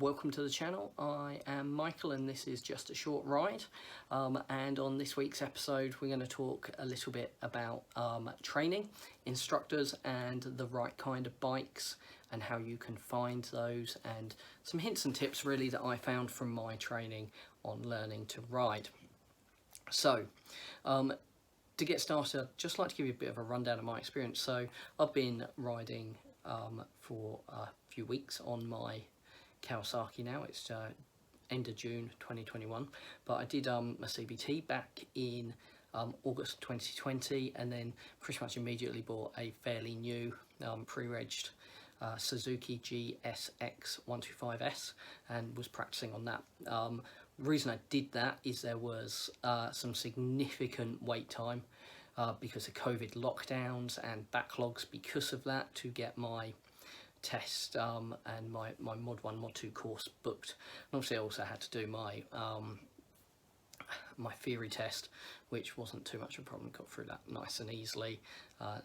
Welcome to the channel. I am Michael and this is Just a Short Ride, and on this week's episode we're going to talk a little bit about training, instructors and the right kind of bikes and how you can find those, and some hints and tips really that I found from my training on learning to ride. So to get started, I'd just like to give you a bit of a rundown of my experience. So I've been riding for a few weeks on my Kawasaki now. It's end of June 2021, but I did a CBT back in August 2020, and then pretty much immediately bought a fairly new pre-regged Suzuki GSX 125S and was practicing on that. The reason I did that is there was some significant wait time because of COVID lockdowns and backlogs because of that to get my test and my mod 1 mod 2 course booked. And obviously I also had to do my my theory test, which wasn't too much of a problem. Got through that nice and easily,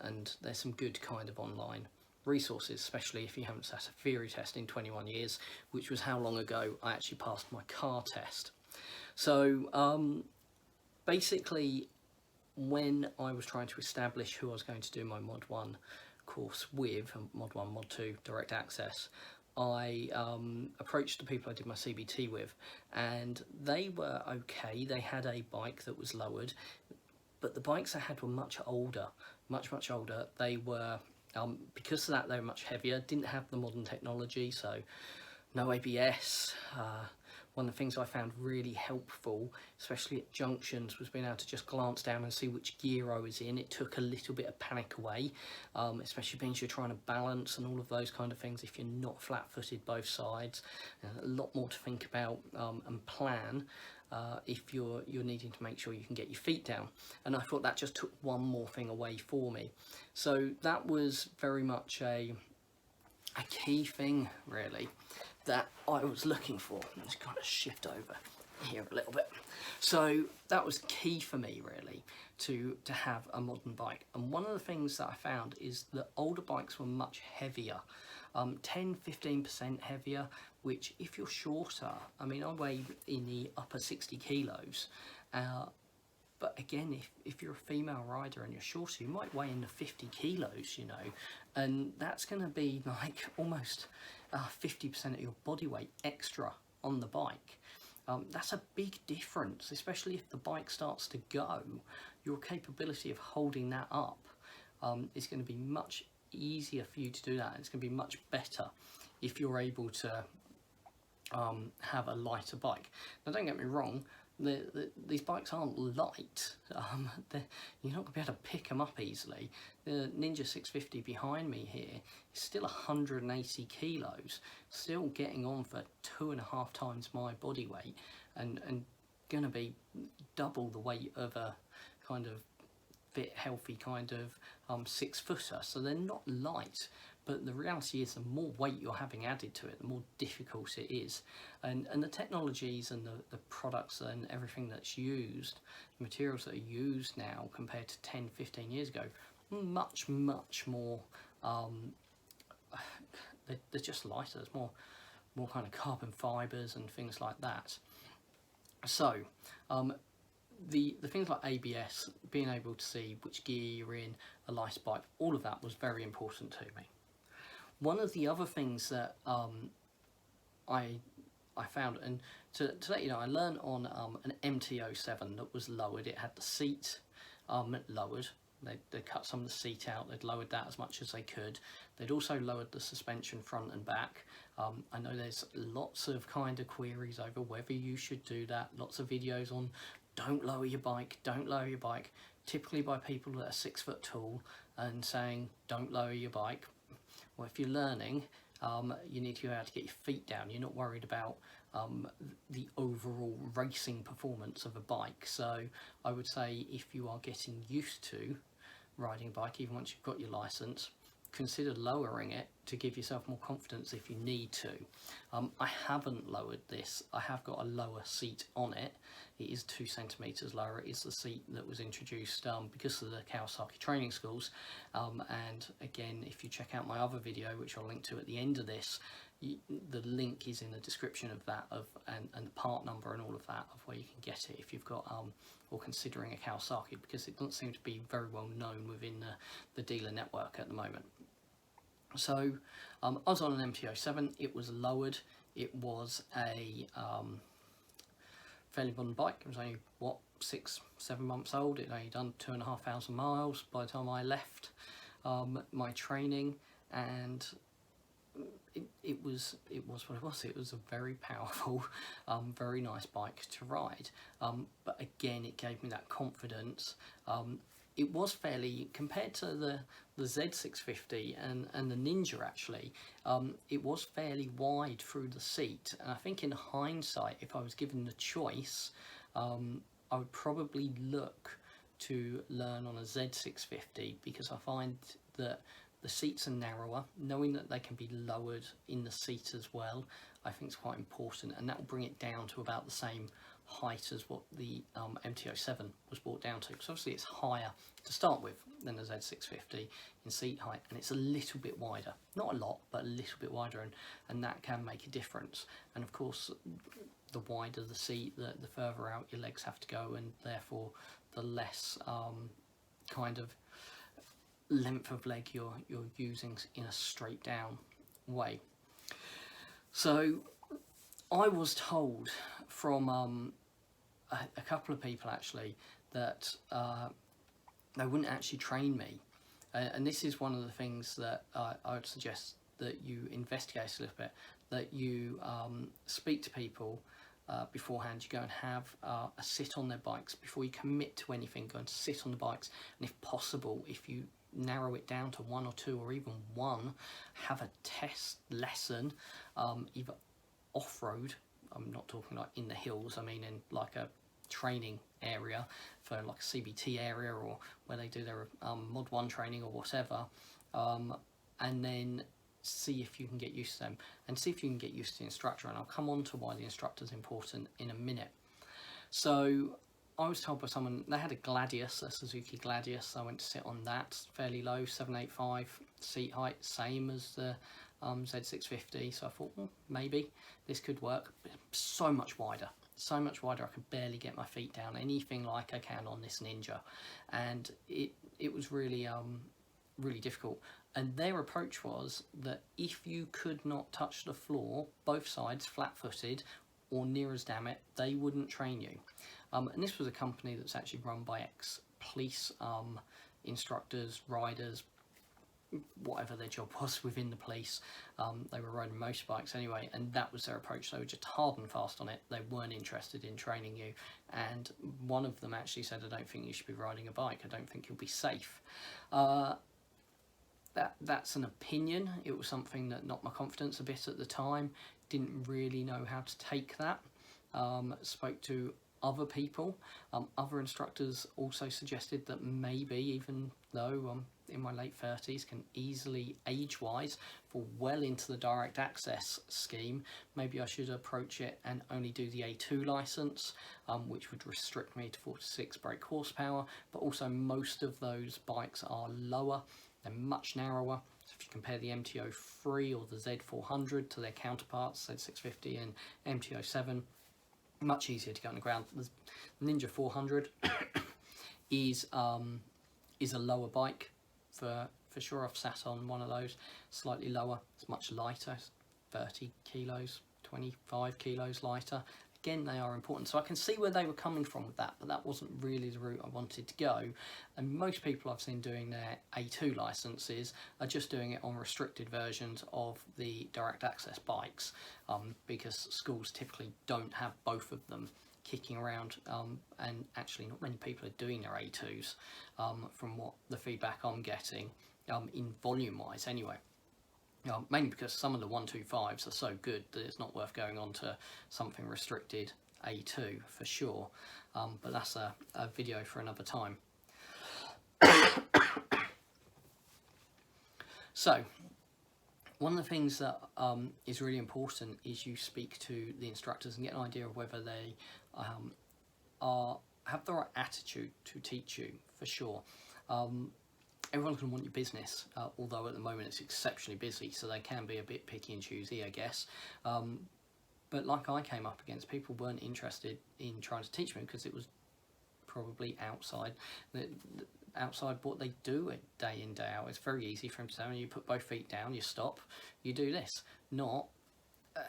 and there's some good kind of online resources, especially if you haven't sat a theory test in 21 years, which was how long ago I actually passed my car test. So basically when I was trying to establish who I was going to do my mod 1 course with, mod 1 mod 2 direct access, I approached the people I did my CBT with, and they were okay. They had a bike that was lowered, but the bikes I had were much older, much older. They were because of that they were much heavier, didn't have the modern technology, so no ABS. One of the things I found really helpful, especially at junctions, was being able to just glance down and see which gear I was in. It took a little bit of panic away, especially being you're trying to balance and all of those kind of things if you're not flat-footed both sides. A lot more to think about and plan if you're needing to make sure you can get your feet down. And I thought that just took one more thing away for me. So that was very much a key thing really that I was looking for. Let's kind of shift over here a little bit. So that was key for me really to have a modern bike. And one of the things that I found is that older bikes were much heavier, 10-15% heavier, which if you're shorter, I mean I weigh in the upper 60 kilos, but again, if you're a female rider and you're shorter, you might weigh in the 50 kilos, you know, and that's going to be like almost 50% of your body weight extra on the bike. That's a big difference, especially if the bike starts to go. Your capability of holding that up is going to be much easier for you to do that. It's going to be much better if you're able to have a lighter bike. Now don't get me wrong, these bikes aren't light. You're not going to be able to pick them up easily. The Ninja 650 behind me here is still 180 kilos, still getting on for 2.5 times my body weight, and going to be double the weight of a kind of fit, healthy kind of 6-footer. So they're not light. But the reality is the more weight you're having added to it, the more difficult it is. And the technologies and the products and everything that's used, the materials that are used now compared to 10-15 years ago, much more, they're just lighter. There's more kind of carbon fibres and things like that. So the things like ABS, being able to see which gear you're in, a lighter bike, all of that was very important to me. One of the other things that I found, and to let you know, I learned on an MT-07 that was lowered. It had the seat lowered. They cut some of the seat out. They'd lowered that as much as they could. They'd also lowered the suspension front and back. I know there's lots of kind of queries over whether you should do that. Lots of videos on don't lower your bike, don't lower your bike, typically by people that are 6 foot tall and saying don't lower your bike. Well, if you're learning, you need to be able to get your feet down. You're not worried about the overall racing performance of a bike. So I would say if you are getting used to riding a bike, even once you've got your license, consider lowering it to give yourself more confidence if you need to. I haven't lowered this. I have got a lower seat on it. it is 2 centimetres lower. It is the seat that was introduced because of the Kawasaki training schools. And again, if you check out my other video, which I'll link to at the end of this, the link is in the description of that, and the part number and all of that, of where you can get it if you've got or considering a Kawasaki, because it doesn't seem to be very well known within the dealer network at the moment. So I was on an MT-07. It was lowered. It was a fairly modern bike. It was only, what, 6-7 months old. It had only done 2,500 miles by the time I left my training, and it was what it was. It was a very powerful, very nice bike to ride. But again, it gave me that confidence. It was fairly, compared to the Z650 and the Ninja actually, it was fairly wide through the seat. And I think in hindsight, if I was given the choice, I would probably look to learn on a Z650, because I find that the seats are narrower. Knowing that they can be lowered in the seat as well, I think is quite important, and that will bring it down to about the same height as what the MT-07 was brought down to. So obviously it's higher to start with than the Z650 in seat height, and it's a little bit wider. Not a lot, but a little bit wider, and that can make a difference. And of course, the wider the seat, the further out your legs have to go, and therefore the less kind of length of leg you're using in a straight down way. So I was told from a couple of people actually that they wouldn't actually train me, and this is one of the things that I would suggest that you investigate a little bit, that you speak to people beforehand. You go and have a sit on their bikes before you commit to anything. Go and sit on the bikes, and if possible, if you narrow it down to 1 or 2 or even 1, have a test lesson, either off-road. I'm not talking like in the hills, I mean in like a training area for like a CBT area, or where they do their Mod 1 training or whatever, and then see if you can get used to them, and see if you can get used to the instructor. And I'll come on to why the instructor is important in a minute. So I was told by someone, they had a Gladius, a Suzuki Gladius. I went to sit on that, fairly low, 785 seat height, same as the Z650. So I thought, well, maybe this could work. But so much wider, I could barely get my feet down anything like I can on this Ninja, and it was really really difficult. And their approach was that if you could not touch the floor, both sides, flat-footed or near as damn it, they wouldn't train you. And this was a company that's actually run by ex-police instructors, riders, whatever their job was within the police. They were riding motorbikes anyway, and that was their approach. They were just hard and fast on it. They weren't interested in training you. And one of them actually said, I don't think you should be riding a bike. I don't think you'll be safe. That's an opinion. It was something that knocked my confidence a bit at the time. Didn't really know how to take that. Spoke to other people. Other instructors also suggested that maybe, even though I'm in my late 30s, can easily, age-wise, fall well into the direct access scheme, maybe I should approach it and only do the A2 license, which would restrict me to 46 brake horsepower. But also most of those bikes are lower, they're much narrower. So if you compare the MT-03 or the Z400 to their counterparts, Z650 and MT-07, much easier to get on the ground. The Ninja 400 is a lower bike for sure. I've sat on one of those, slightly lower. It's much lighter, it's 30 kilos, 25 kilos lighter. Again, they are important. So I can see where they were coming from with that, but that wasn't really the route I wanted to go. And most people I've seen doing their A2 licenses are just doing it on restricted versions of the direct access bikes, because schools typically don't have both of them kicking around, and actually not many people are doing their A2s, from what the feedback I'm getting, in volume wise anyway. Mainly because some of the 125s are so good that it's not worth going on to something restricted A2 for sure, but that's a video for another time. So one of the things that is really important is you speak to the instructors and get an idea of whether they have the right attitude to teach you, for sure. Everyone's going to want your business, although at the moment it's exceptionally busy, so they can be a bit picky and choosy, I guess. But like I came up against, people weren't interested in trying to teach me because it was probably outside what they do day in, day out. It's very easy for them to say, when you put both feet down, you stop, you do this, not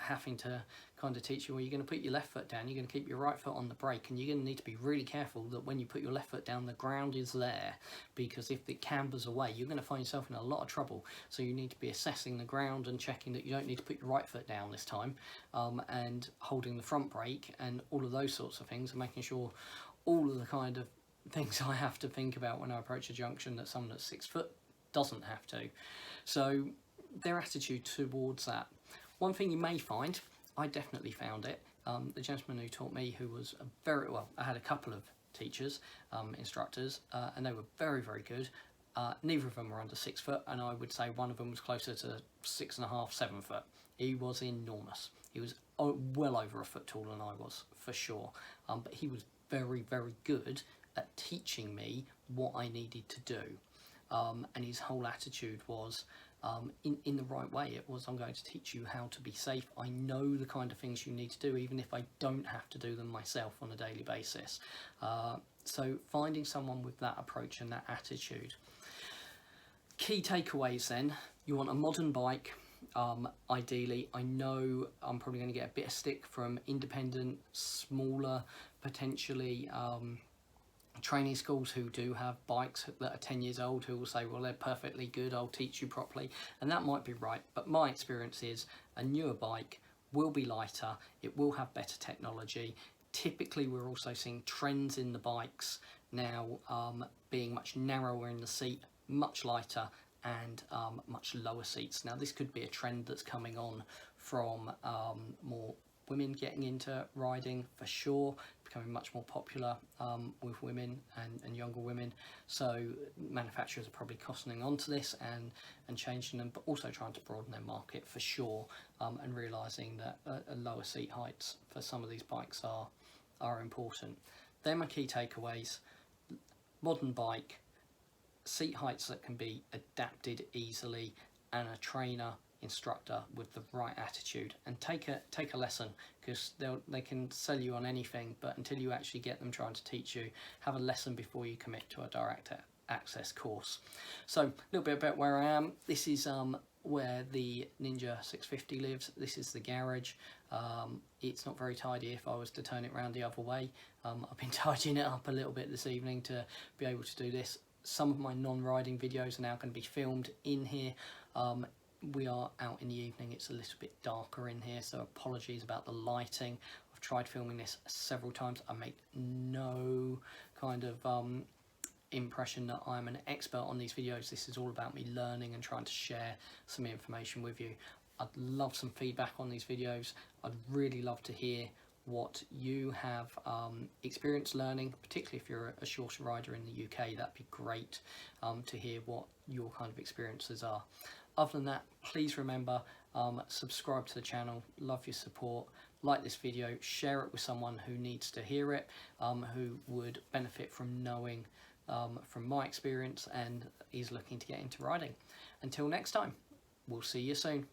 having to kind of teach you, well, you're going to put your left foot down, you're going to keep your right foot on the brake, and you're going to need to be really careful that when you put your left foot down, the ground is there, because if it cambers away, you're going to find yourself in a lot of trouble. So you need to be assessing the ground and checking that you don't need to put your right foot down this time, and holding the front brake and all of those sorts of things, and making sure all of the kind of things I have to think about when I approach a junction that someone that's 6 foot doesn't have to. So their attitude towards that. One thing you may find, I definitely found it, the gentleman who taught me, who was I had a couple of teachers, instructors, and they were very, very good. Neither of them were under 6 foot, and I would say one of them was closer to 6.5, 7 foot. He was enormous. He was well over a foot taller than I was, for sure. But he was very, very good at teaching me what I needed to do. And his whole attitude was, in the right way, it was, I'm going to teach you how to be safe. I know the kind of things you need to do, even if I don't have to do them myself on a daily basis. So finding someone with that approach and that attitude. Key takeaways then, you want a modern bike. Ideally, I know I'm probably going to get a bit of stick from independent, smaller, potentially training schools who do have bikes that are 10 years old, who will say, well, they're perfectly good, I'll teach you properly, and that might be right, but my experience is a newer bike will be lighter, it will have better technology. Typically we're also seeing trends in the bikes now, being much narrower in the seat, much lighter, and much lower seats. Now this could be a trend that's coming on from more women getting into riding, for sure, becoming much more popular with women and younger women. So manufacturers are probably costing onto this and changing them, but also trying to broaden their market, for sure, and realising that lower seat heights for some of these bikes are important. They're my key takeaways. Modern bike, seat heights that can be adapted easily, and a trainer, instructor with the right attitude, and take a lesson, because they can sell you on anything, but until you actually get them trying to teach you, have a lesson before you commit to a direct access course. So a little bit about where I am. This is where the Ninja 650 lives. This is the garage. It's not very tidy if I was to turn it around the other way. I've been tidying it up a little bit this evening to be able to do this. Some of my non-riding videos are now going to be filmed in here. We are out in the evening, it's a little bit darker in here, so apologies about the lighting. I've tried filming this several times. I make no kind of impression that I'm an expert on these videos. This is all about me learning and trying to share some information with you. I'd love some feedback on these videos. I'd really love to hear what you have experienced learning, particularly if you're a shorter rider in the UK. That'd be great to hear what your kind of experiences are. Other than that, please remember, subscribe to the channel, love your support, like this video, share it with someone who needs to hear it, who would benefit from knowing from my experience and is looking to get into riding. Until next time, we'll see you soon.